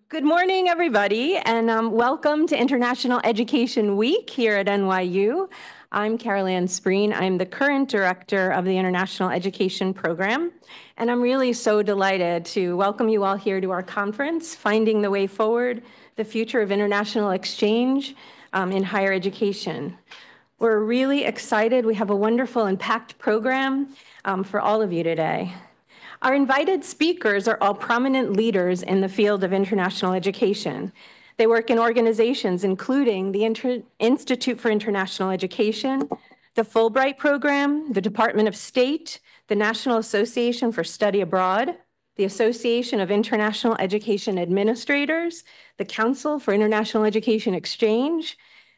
Good morning, everybody, and welcome to International Education Week here at NYU. I'm Carol Ann Spreen. I'm the current director of the International Education Program, and I'm really so delighted to welcome you all here to our conference, Finding the Way Forward, the Future of International Exchange in Higher Education. We're really excited. We have a wonderful and packed program for all of you today. Our invited speakers are all prominent leaders in the field of international education. They work in organizations including the Institute for International Education, the Fulbright Program, the Department of State, the National Association for Study Abroad, the Association of International Education Administrators, the Council for International Education Exchange,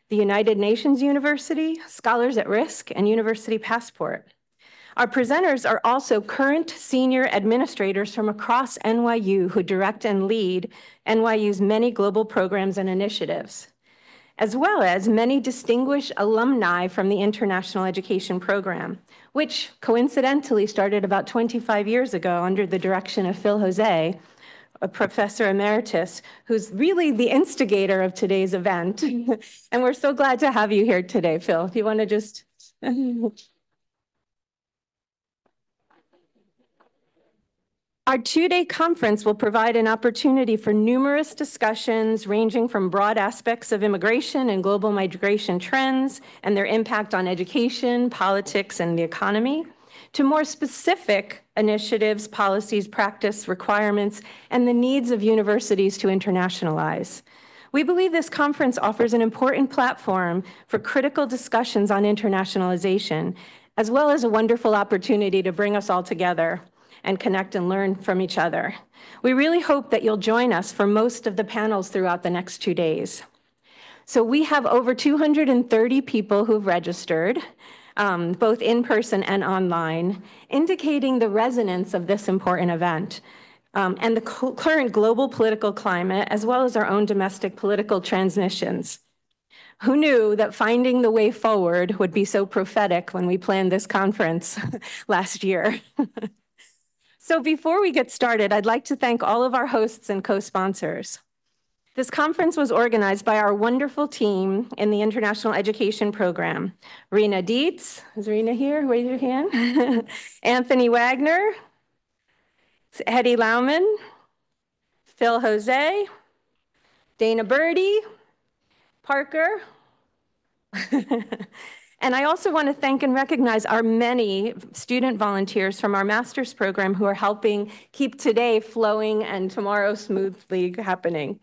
the United Nations University, Scholars at Risk, and University Passport. Our presenters are also current senior administrators from across NYU who direct and lead NYU's many global programs and initiatives, as well as many distinguished alumni from the International Education Program, which coincidentally started about 25 years ago under the direction of Phil Jose, a professor emeritus, who's really the instigator of today's event. And we're so glad to have you here today, Phil. If you want to just... Our two-day conference will provide an opportunity for numerous discussions ranging from broad aspects of immigration and global migration trends and their impact on education, politics, and the economy, to more specific initiatives, policies, practice, requirements, and the needs of universities to internationalize. We believe this conference offers an important platform for critical discussions on internationalization, as well as a wonderful opportunity to bring us all together and connect and learn from each other. We really hope that you'll join us for most of the panels throughout the next 2 days. So we have over 230 people who've registered, both in person and online, indicating the resonance of this important event and the current global political climate, as well as our own domestic political transmissions. Who knew that finding the way forward would be so prophetic when we planned this conference last year? So before we get started, I'd like to thank all of our hosts and co-sponsors. This conference was organized by our wonderful team in the International Education Program. Rena Dietz, is Rena here? Raise your hand. Anthony Wagner, Hedy Lauman, Phil Jose, Dana Birdie, Parker. And I also want to thank and recognize our many student volunteers from our master's program who are helping keep today flowing and tomorrow smoothly happening.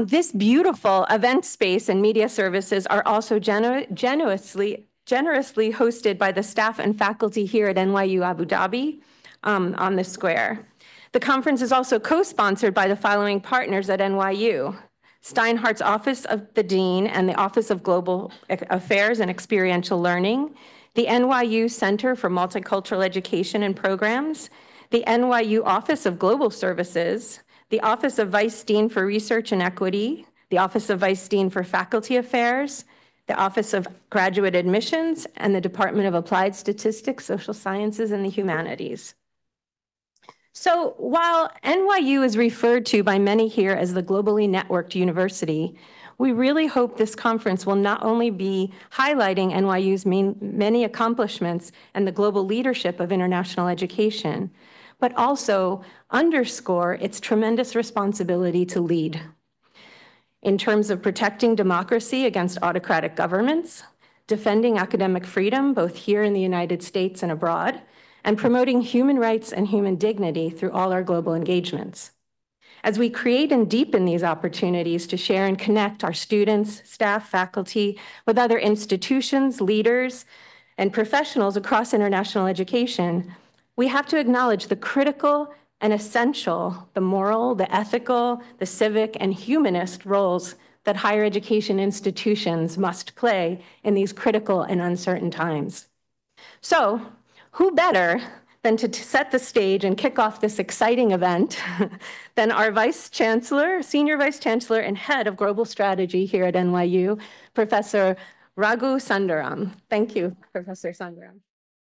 This beautiful event space and media services are also generously hosted by the staff and faculty here at NYU Abu Dhabi on the square. The conference is also co-sponsored by the following partners at NYU: Steinhardt's Office of the Dean and the Office of Global Affairs and Experiential Learning, the NYU Center for Multicultural Education and Programs, the NYU Office of Global Services, the Office of Vice Dean for Research and Equity, the Office of Vice Dean for Faculty Affairs, the Office of Graduate Admissions, and the Department of Applied Statistics, Social Sciences, and the Humanities. So while NYU is referred to by many here as the globally networked university, we really hope this conference will not only be highlighting NYU's many accomplishments and the global leadership of international education, but also underscore its tremendous responsibility to lead in terms of protecting democracy against autocratic governments, defending academic freedom, both here in the United States and abroad, and promoting human rights and human dignity through all our global engagements. As we create and deepen these opportunities to share and connect our students, staff, faculty with other institutions, leaders, and professionals across international education, we have to acknowledge the critical and essential, the moral, the ethical, the civic, and humanist roles that higher education institutions must play in these critical and uncertain times. So, who better than to set the stage and kick off this exciting event than our Vice Chancellor, Senior Vice Chancellor and Head of Global Strategy here at NYU, Professor Raghu Sundaram. Thank you, Professor Sundaram.